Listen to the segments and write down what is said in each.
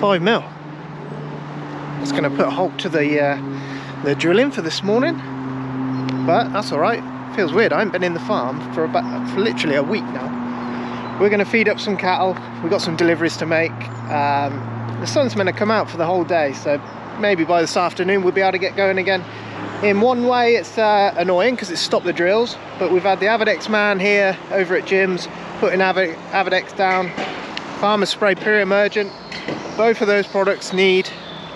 5 mil. It's going to put a halt to the drilling for this morning, but that's all right. Feels weird. I haven't been in the farm for literally a week now. We're going to feed up some cattle. We've got some deliveries to make. The sun's meant to come out for the whole day, so maybe by this afternoon we'll be able to get going again. In one way it's annoying because it's stopped the drills, but we've had the Avadex man here over at Jim's putting Avadex down. Farmer spray pre-emergent. Both of those products need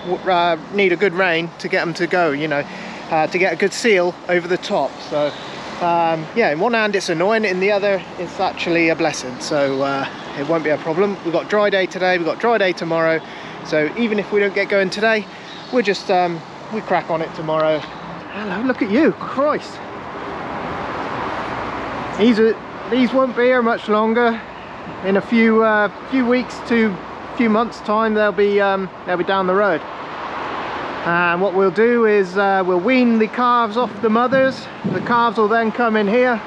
a good rain to get them to go, you know, to get a good seal over the top. So yeah, in one hand it's annoying, in the other it's actually a blessing, so it won't be a problem. We've got dry day today, we've got dry day tomorrow, so even if we don't get going today, we'll just we crack on it tomorrow. Hello, look at you, Christ. These won't be here much longer. In a few weeks to few months time they'll be down the road, and what we'll do is we'll wean the calves off the mothers. The calves will then come in here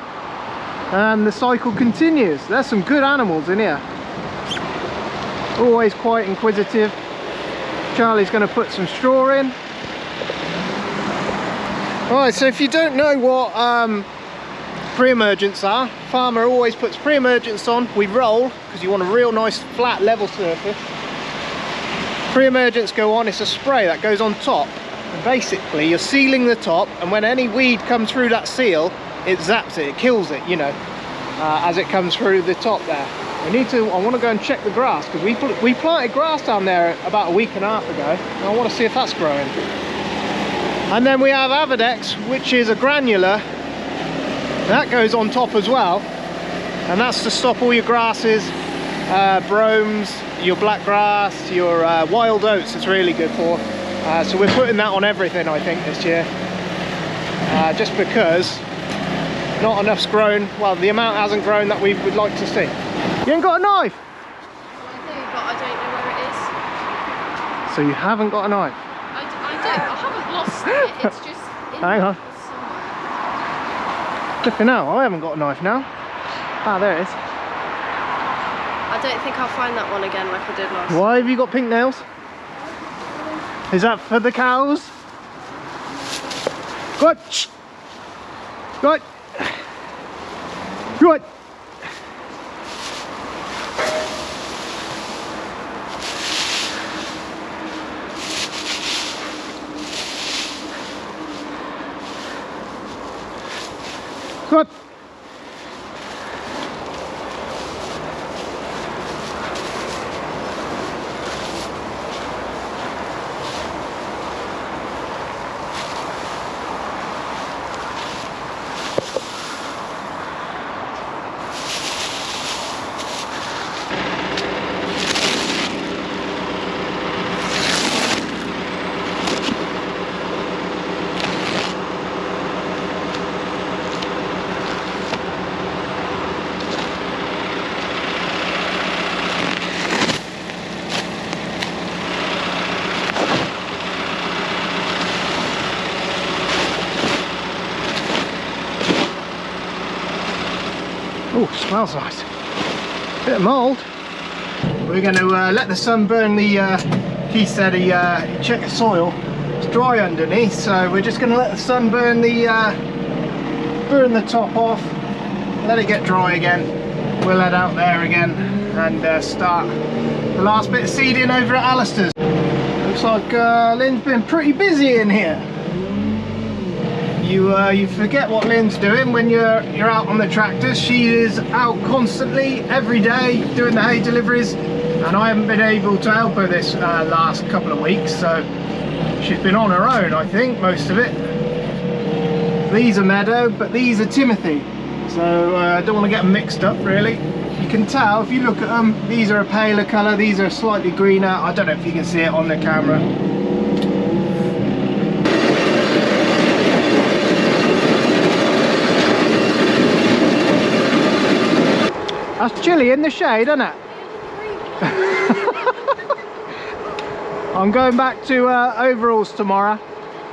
and the cycle continues. There's some good animals in here, always quite inquisitive. Charlie's going to put some straw in. Alright, so if you don't know what pre-emergents are, farmer always puts pre-emergents on. We roll because you want a real nice flat level surface. Pre-emergents go on. It's a spray that goes on top, and basically you're sealing the top, and when any weed comes through that seal, it zaps it, it kills it, you know, as it comes through the top there. I want to go and check the grass, because we planted grass down there about a week and a half ago, and I want to see if that's growing. And then we have Avadex, which is a granular that goes on top as well, and that's to stop all your grasses, bromes, your black grass, your wild oats. It's really good for. So we're putting that on everything, I think, this year, just because not enough's grown. Well, the amount hasn't grown that we would like to see. You ain't got a knife? Well, I do, but I don't know where it is. So you haven't got a knife? I haven't lost it, it's just in Hang on. somewhere. Flipping out, I haven't got a knife now. Ah, there it is. I don't think I'll find that one again like I did last. Why have you got pink nails? Is that for the cows? Good. Good. Good. Good. Oh, smells nice. Bit of mould. We're going to let the sun burn the, he said he checked the soil. It's dry underneath, so we're just going to let the sun burn the top off, let it get dry again. We'll head out there again and start the last bit of seeding over at Alistair's. Looks like Lynn's been pretty busy in here. You forget what Lynn's doing when you're out on the tractors. She is out constantly every day doing the hay deliveries, and I haven't been able to help her this last couple of weeks, so she's been on her own, I think, most of it. These are Meadow, but these are Timothy, so I don't want to get them mixed up really. You can tell if you look at them, these are a paler colour, these are slightly greener. I don't know if you can see it on the camera. That's chilly in the shade, isn't it? I'm going back to overalls tomorrow.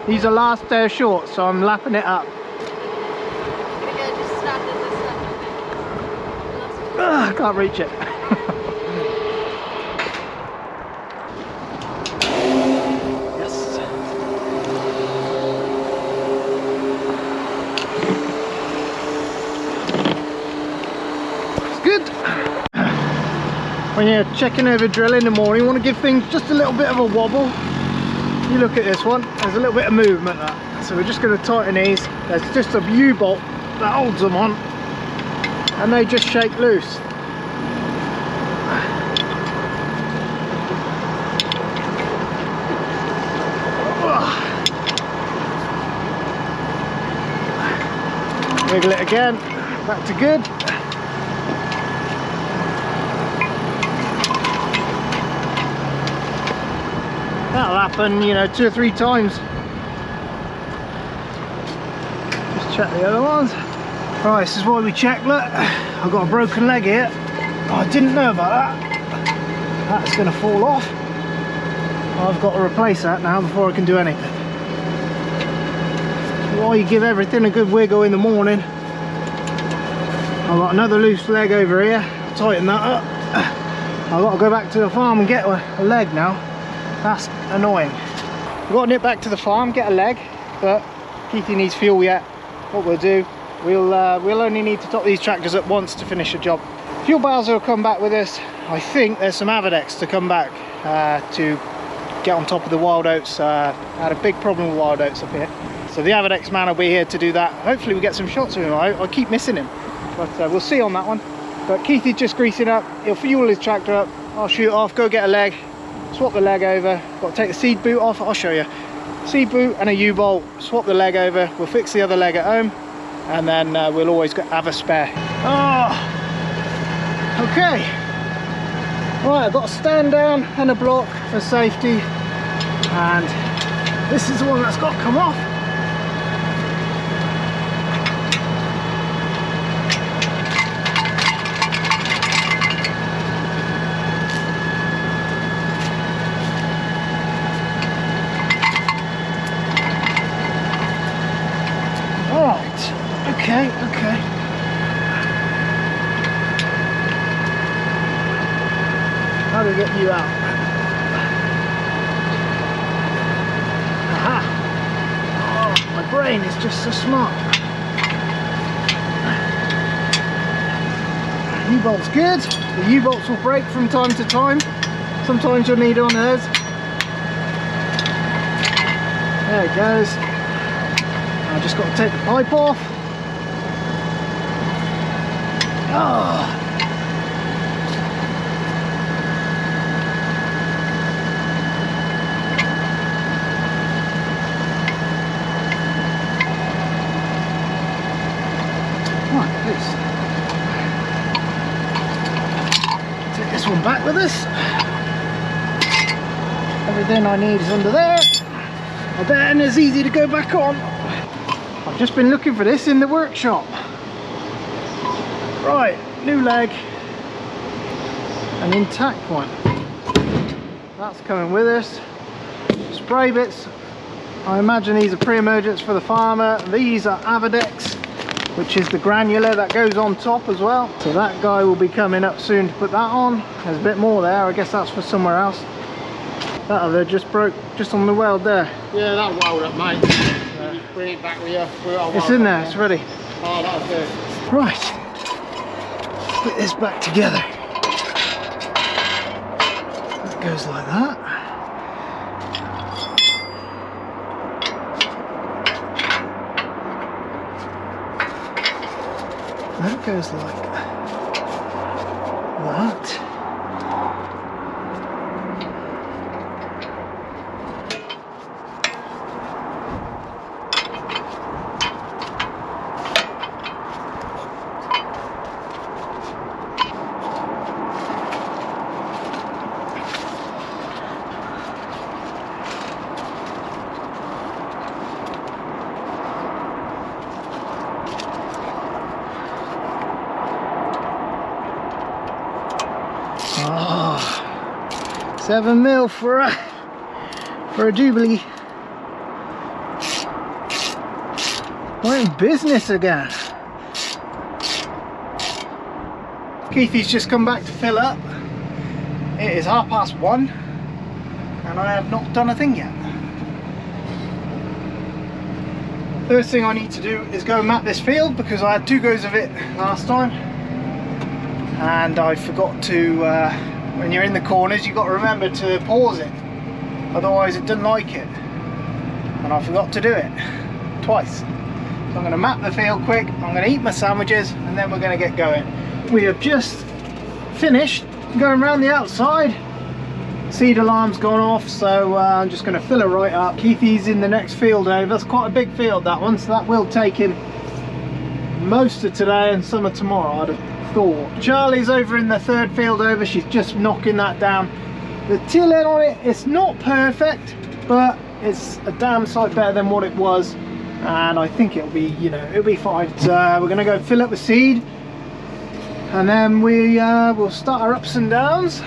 These are last day of shorts, so I'm lapping it up. I can't reach it. you're checking over drill in the morning, you want to give things just a little bit of a wobble. You look at this one, there's a little bit of movement there. So we're just going to tighten these. There's just a U-bolt that holds them on, and they just shake loose. Wiggle it again, back to good. That'll happen, you know, 2 or 3 times. Just check the other ones. Right, this is why we check. Look, I've got a broken leg here. Oh, I didn't know about that. That's going to fall off. I've got to replace that now before I can do anything. While you give everything a good wiggle in the morning. I've got another loose leg over here. I'll tighten that up. I've got to go back to the farm and get a leg now. That's annoying. We've got to nip back to the farm, get a leg, but Keithy needs fuel yet. What we'll do, we'll only need to top these tractors at once to finish the job. Fuel Bowser will come back with us. I think there's some Avadex to come back to get on top of the wild oats. I had a big problem with wild oats up here. So the Avadex man will be here to do that. Hopefully we get some shots of him. I keep missing him, but we'll see on that one. But Keithy's just greasing up. He'll fuel his tractor up. I'll shoot off, go get a leg, swap the leg over. Got to take the seed boot off. I'll show you. Seed boot and a U-bolt. Swap the leg over. We'll fix the other leg at home, and then we'll always have a spare. Oh, okay. Right, I've got a stand down and a block for safety, and this is the one that's got to come off. Okay. How do we get you out? Aha! Oh, my brain is just so smart. U-bolt's good. The U-bolts will break from time to time. Sometimes you'll need on theirs. There it goes. I've just got to take the pipe off. Oh. Right, this. Take this one back with us. Everything I need is under there. I bet and it's easy to go back on. I've just been looking for this in the workshop. Right, new leg, an intact one. That's coming with us. Spray bits, I imagine these are pre-emergents for the farmer. These are Avadex, which is the granular that goes on top as well. So that guy will be coming up soon to put that on. There's a bit more there, I guess that's for somewhere else. That other just broke just on the weld there. Yeah, that'll weld up, mate. You bring it back with you. It's in there, it's ready. Oh, that'll do. Right. Put this back together. That goes like that. That goes like that. Oh, 7 mil for a Jubilee. We're in business again. Keithy's just come back to fill up. It is 1:30 and I have not done a thing yet. First thing I need to do is go and map this field because I had 2 goes of it last time and I forgot to when you're in the corners, you've got to remember to pause it, otherwise it doesn't like it. And I forgot to do it twice. So I'm going to map the field quick, I'm going to eat my sandwiches, and then we're going to get going. We have just finished going around the outside. Seed alarm's gone off, so I'm just going to fill it right up. Keithy's in the next field over. It's quite a big field, that one, so that will take him most of today and some of tomorrow, I'd have thought. Charlie's over in the third field over. She's just knocking that down. The till end on it, it's not perfect, but it's a damn sight better than what it was, and I think it'll be, you know, it'll be fine. So we're going to go fill up with seed, and then we'll start our ups and downs.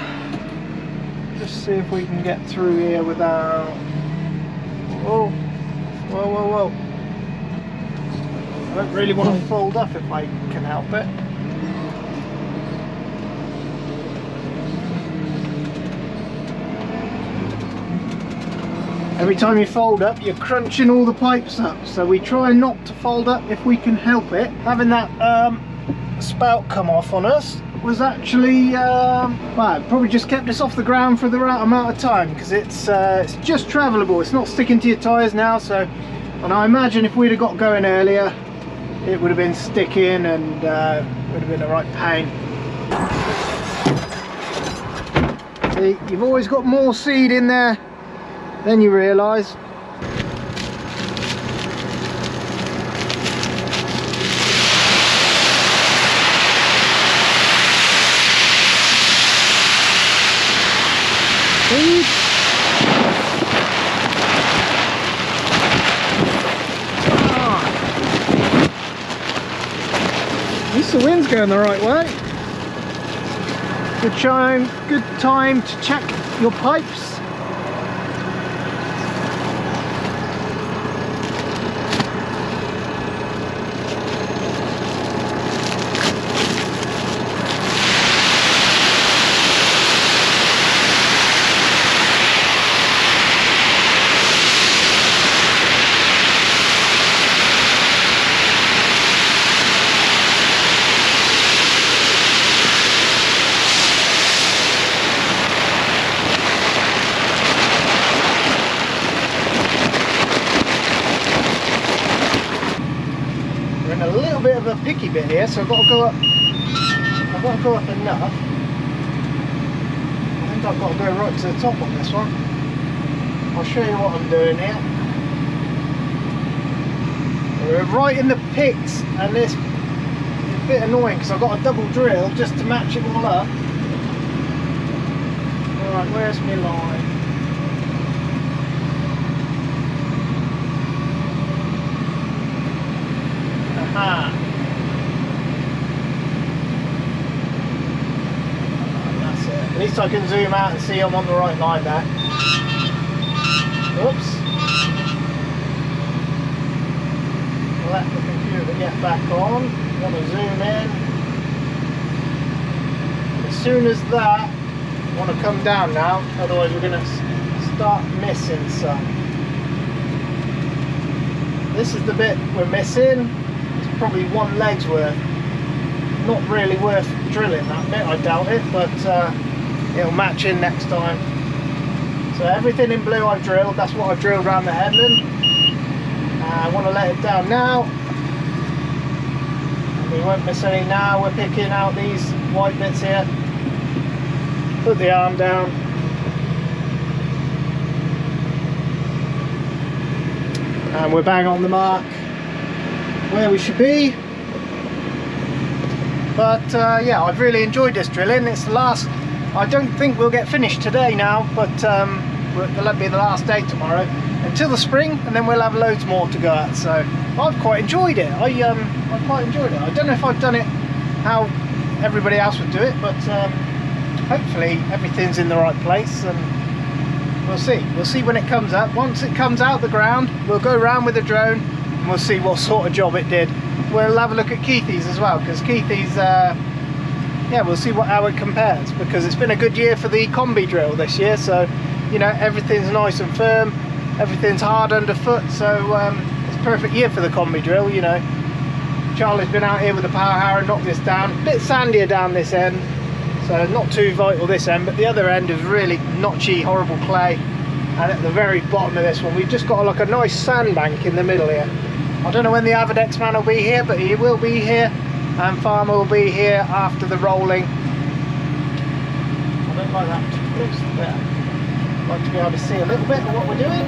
Just see if we can get through here without... Whoa, whoa, whoa, whoa. I don't really want to fold up if I can help it. Every time you fold up, you're crunching all the pipes up, so we try not to fold up if we can help it. Having that spout come off on us was actually, well, it probably just kept us off the ground for the right amount of time, because it's just travelable. It's not sticking to your tyres now, so, and I imagine if we'd have got going earlier, it would have been sticking and would have been a right pain. See, you've always got more seed in there than you realise. Seed. At least the wind's going the right way. Good time to check your pipes. A little bit of a picky bit here, so I've got to go up. I've got to go up enough. I think I've got to go right to the top on this one. I'll show you what I'm doing here. We're right in the pits, and this is a bit annoying because I've got a double drill just to match it all up. Alright, where's my line? That's it. At least I can zoom out and see I'm on the right line there. Oops. Let the computer get back on. Want to zoom in. As soon as that, I want to come down now, otherwise we're going to start missing some. This is the bit we're missing. Probably one leg's worth. Not really worth drilling that bit, I doubt it, but it'll match in next time. So everything in blue I've drilled. That's what I've drilled around the headland. I want to let it down now, and we won't miss any now. We're picking out these white bits here. Put the arm down. And we're bang on the mark where we should be. But yeah, I've really enjoyed this drilling. It's the last, I don't think we'll get finished today now, but it'll be the last day tomorrow until the spring, and then we'll have loads more to go at. So I've quite enjoyed it. I quite enjoyed it. I don't know if I've done it how everybody else would do it, but hopefully everything's in the right place, and we'll see when it comes up. Once it comes out the ground, we'll go around with the drone and we'll see what sort of job it did. We'll have a look at Keithy's as well, because Keithy's, yeah, we'll see how it compares, because it's been a good year for the combi drill this year. So, you know, everything's nice and firm, everything's hard underfoot, so it's a perfect year for the combi drill, you know. Charlie's been out here with the power harrow, knocked this down, a bit sandier down this end, so So not too vital this end, but the other end is really notchy, horrible clay. And at the very bottom of this one, we've just got like a nice sandbank in the middle here. I don't know when the Avadex man will be here, but he will be here, and Farmer will be here after the rolling. I don't like that too close there. I'd like to be able to see a little bit of what we're doing.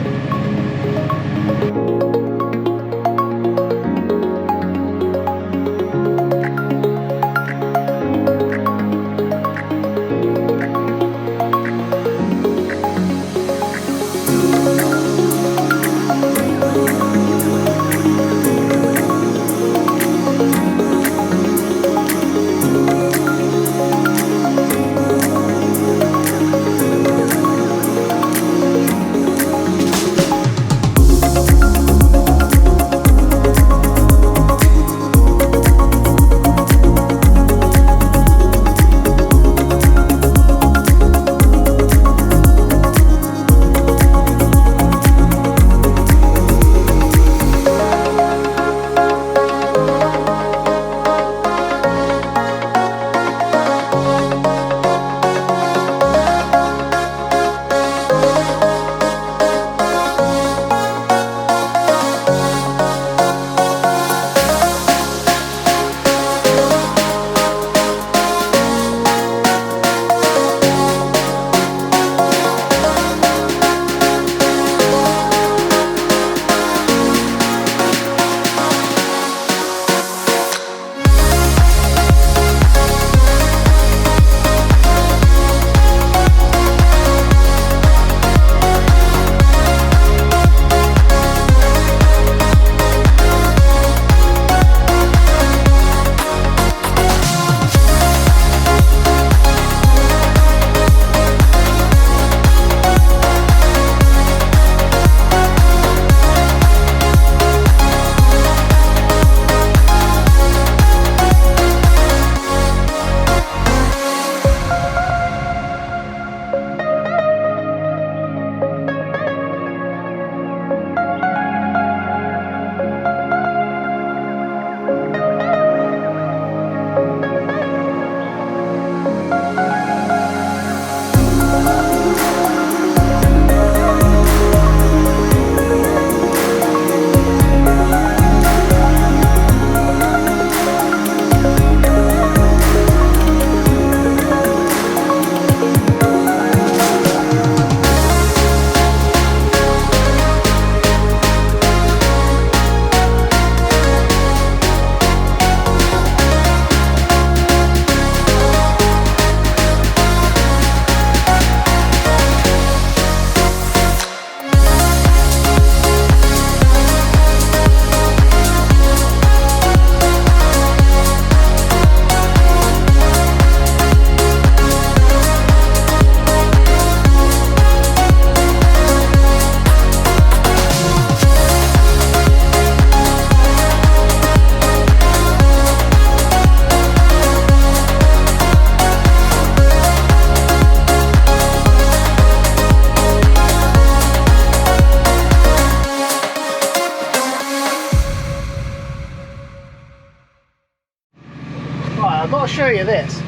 I've got to show you this.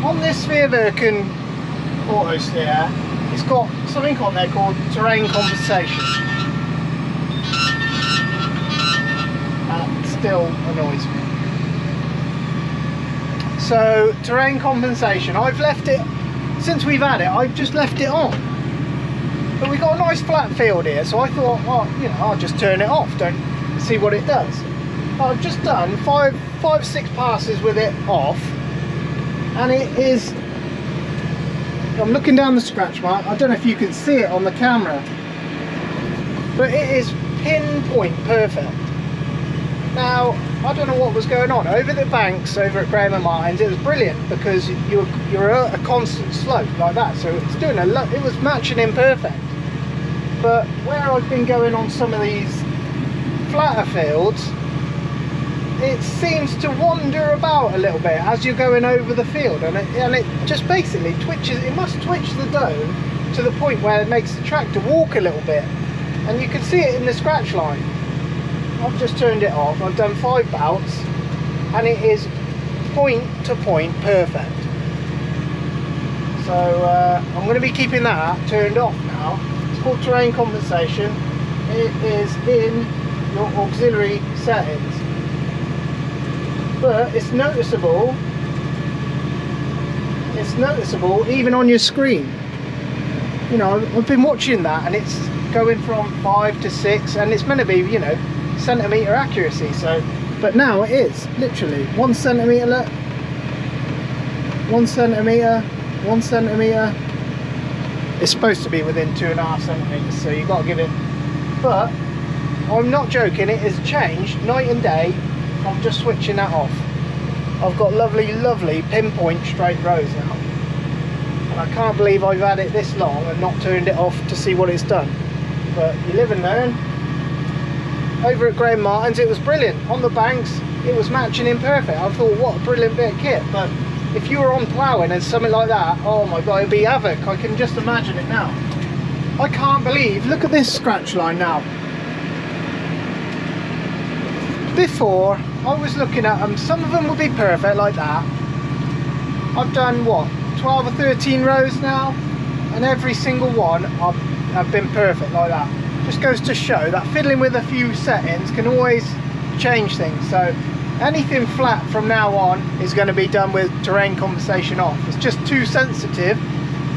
On this Spherewerken auto steer, it's got something on there called terrain compensation. That still annoys me. So terrain compensation, I've left it, since we've had it, I've just left it on. But we've got a nice flat field here, so I thought, well, you know, I'll just turn it off, don't see what it does. I've just done five, 6 passes with it off, and it is, I'm looking down the scratch mark, I don't know if you can see it on the camera, but it is pinpoint perfect. Now, I don't know what was going on. Over the banks, over at Graham and Martin's, it was brilliant because you're at a constant slope like that, so it's doing a lot, it was matching in perfect. But where I've been going on some of these flatter fields, it seems to wander about a little bit as you're going over the field, and it just basically twitches. It must twitch the dome to the point where it makes the tractor walk a little bit, and you can see it in the scratch line. I've just turned it off, I've done 5 bouts, and it is point to point perfect. So I'm going to be keeping that turned off now. It's called terrain compensation. It is in your auxiliary settings, but it's noticeable. It's noticeable even on your screen. You know, I've been watching that, and it's going from 5 to 6, and it's meant to be, you know, centimetre accuracy. So, but now it is literally 1 centimetre. Look, 1 centimetre, 1 centimetre. It's supposed to be within 2.5 centimetres, so you've got to give it. But I'm not joking, it has changed night and day from just switching that off. I've got lovely pinpoint straight rows now, and I can't believe I've had it this long and not turned it off to see what it's done. But you live and learn. Over at Graham Martin's it was brilliant. On the banks it was matching in perfect. I thought, what a brilliant bit of kit. But if you were on ploughing and something like that, oh my god, it'd be havoc. I can just imagine it now. I can't believe, look at this scratch line now. Before, I was looking at them, some of them would be perfect like that. I've done what, 12 or 13 rows now, and every single one have been perfect like that. Just goes to show that fiddling with a few settings can always change things. So anything flat from now on is going to be done with terrain compensation off. It's just too sensitive.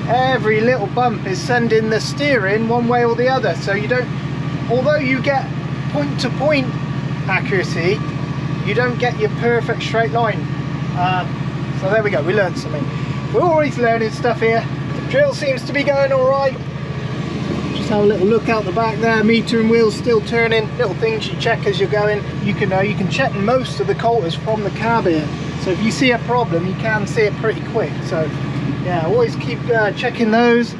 Every little bump is sending the steering one way or the other, so you don't, although you get point to point accuracy, you don't get your perfect straight line. So there we go, we learned something. We're always learning stuff here. The drill seems to be going all right. Just have a little look out the back there, meter and wheels still turning. Little things you check as you're going. You can check most of the coulters from the cab here, so if you see a problem you can see it pretty quick. So yeah, always keep checking those.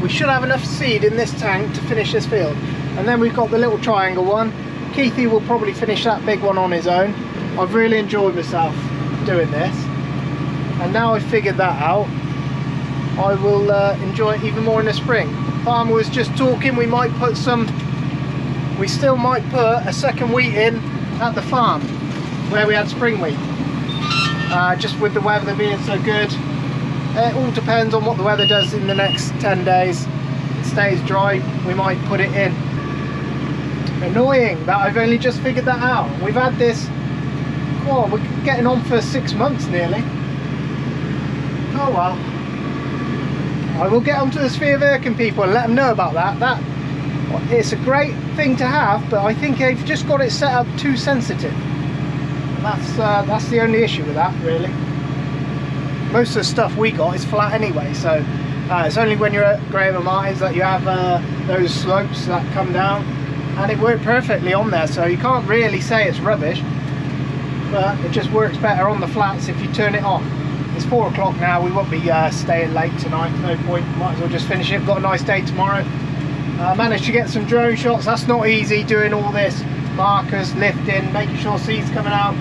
We should have enough seed in this tank to finish this field. And then we've got the little triangle one. Keithy will probably finish that big one on his own. I've really enjoyed myself doing this, and now I've figured that out, I will enjoy it even more in the spring. Farmer was just talking, we still might put a second wheat in at the farm where we had spring wheat. Just with the weather being so good. It all depends on what the weather does in the next 10 days. If it stays dry, we might put it in. Annoying that I've only just figured that out. We've had this, well, we're getting on for 6 months nearly. Oh well. I will get onto the Sphere of Erkin people and let them know about that. It's a great thing to have, but I think they've just got it set up too sensitive. That's the only issue with that, really. Most of the stuff we got is flat anyway, so it's only when you're at Graham Martin's that you have those slopes that come down, and it worked perfectly on there, so you can't really say it's rubbish, but it just works better on the flats if you turn it off. It's 4 o'clock now, we won't be staying late tonight, no point, might as well just finish it. Got a nice day tomorrow. Managed to get some drone shots. That's not easy, doing all this, markers, lifting, making sure seed's coming out,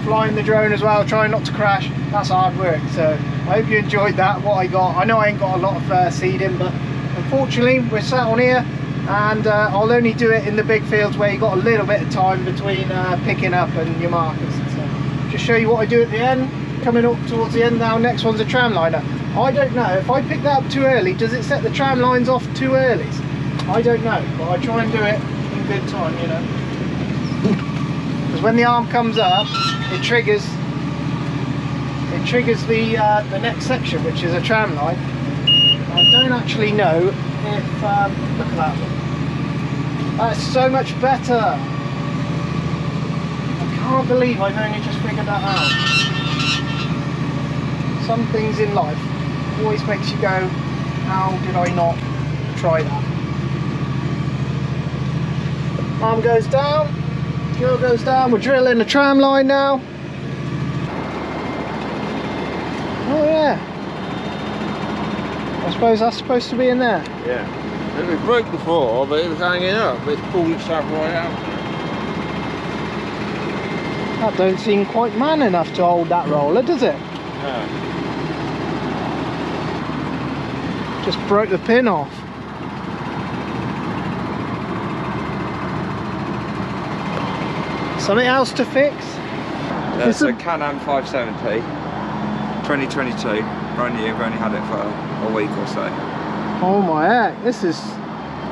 flying the drone as well, trying not to crash. That's hard work, so I hope you enjoyed that, what I got. I know I ain't got a lot of seed in, but unfortunately we're sat on here, and I'll only do it in the big fields where you got a little bit of time between picking up and your markers. So just show you what I do at the end, coming up towards the end now. Next one's a tram liner. I don't know, if I pick that up too early, does it set the tram lines off too early? I don't know, but I try and do it in good time, you know. Because when the arm comes up, it triggers the next section, which is a tram line. I don't actually know if look at that. That's so much better. I can't believe I've only just figured that out. Some things in life always makes you go, how did I not try that? Arm goes down, drill goes down, we're drilling the tram line now. Oh yeah. I suppose that's supposed to be in there. Yeah. It was broke before, but it was hanging up, but it's pulled itself right out. That don't seem quite man enough to hold that roller, does it? No. Just broke the pin off. Something else to fix? It's a Can-Am 570, 2022, brand new. I've only had it for a week or so. Oh my heck, this is,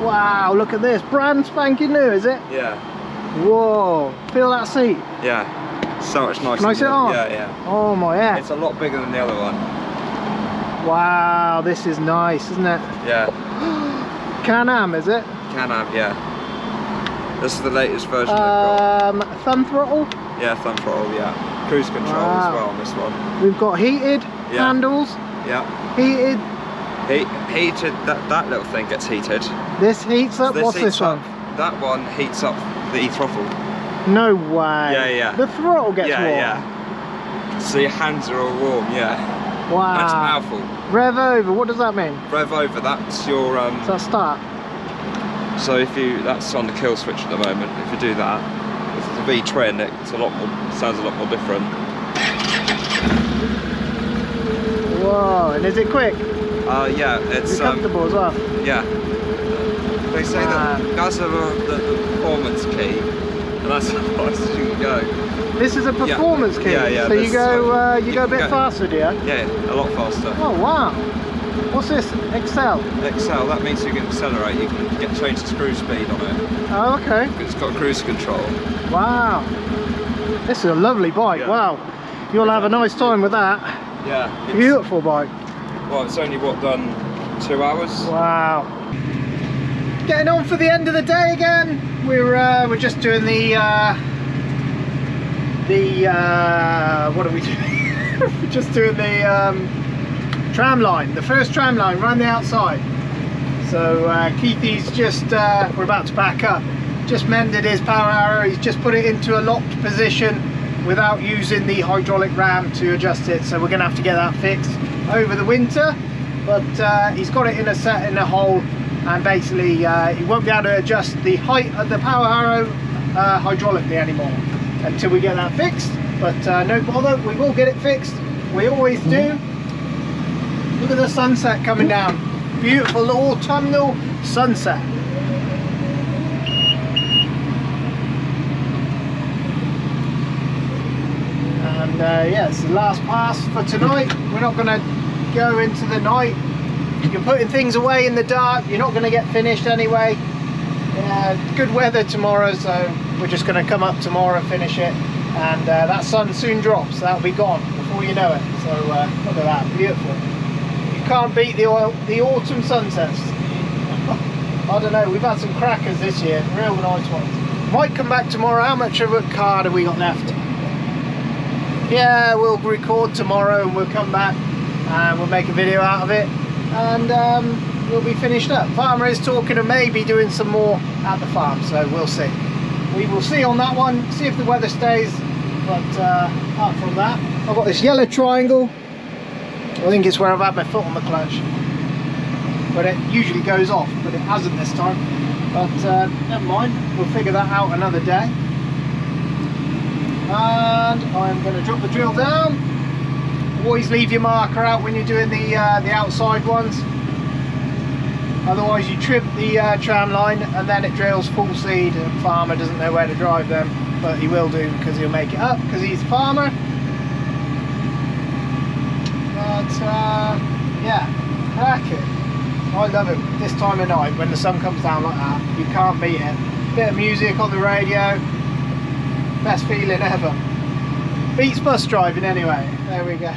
wow, look at this, brand spanking new, is it? Yeah. Whoa, feel that seat. Yeah, so much nicer. Can I sit on? Yeah, yeah. Oh my heck. It's a lot bigger than the other one. Wow, this is nice, isn't it? Yeah. Can-Am, is it? Can-Am, yeah. This is the latest version they've got. Thumb throttle. Yeah, thumb throttle, yeah. Cruise control as well on this one. We've got heated handles. Yeah. Heated. Heated, that little thing gets heated. This heats up? What's this one? That one heats up the throttle. No way. Yeah, yeah. The throttle gets warm? Yeah. So your hands are all warm, yeah. Wow. That's powerful. Rev over, what does that mean? Rev over, that's your... Does that start? So if you, that's on the kill switch at the moment. If you do that, this is a V-twin, it's a lot more, sounds a lot more different. Whoa, and is it quick? Yeah, it's... Is it comfortable as well? Yeah. They say that that's the performance key, and that's as fast as you can go. This is a performance key? Yeah, yeah. So you go a bit faster, do you? Yeah, a lot faster. Oh wow. What's this? Excel? Excel, that means you can accelerate, you can change the screw speed on it. Oh, okay. It's got cruise control. Wow. This is a lovely bike, Yeah. wow. You'll have a nice time with that. Yeah. Beautiful bike. Well, it's only, what, done 2 hours? Wow. Getting on for the end of the day again. We're just doing what are we doing? We're just doing the tram line, the first tram line around the outside. So Keithy's just, we're about to back up, just mended his power arrow. He's just put it into a locked position without using the hydraulic ram to adjust it, so we're gonna have to get that fixed over the winter. But he's got it in a hole, and basically he won't be able to adjust the height of the power arrow hydraulically anymore until we get that fixed. But no bother, we will get it fixed, we always do. Look at the sunset coming down, beautiful autumnal sunset. And yeah, it's the last pass for tonight. We're not going to go into the night. You're putting things away in the dark, you're not going to get finished anyway. Good weather tomorrow, so we're just going to come up tomorrow and finish it. And that sun soon drops, that'll be gone before you know it. So look at that, beautiful. You can't beat the autumn sunsets. I don't know, we've had some crackers this year, real nice ones. Might come back tomorrow. How much of a card have we got left? Yeah, we'll record tomorrow and we'll come back and we'll make a video out of it, and we'll be finished up. Farmer is talking of maybe doing some more at the farm, so we'll see. We will see on that one, see if the weather stays. But apart from that, I've got this yellow triangle. I think it's where I've had my foot on the clutch, but it usually goes off, but it hasn't this time. But never mind, we'll figure that out another day. And I'm going to drop the drill down. Always leave your marker out when you're doing the outside ones, otherwise you trip the tram line and then it drills full seed and farmer doesn't know where to drive them, but he will do because he'll make it up because he's a farmer. But yeah, cracking. I love it this time of night when the sun comes down like that. You can't beat it. Bit of music on the radio, best feeling ever. Beats bus driving anyway. There we go.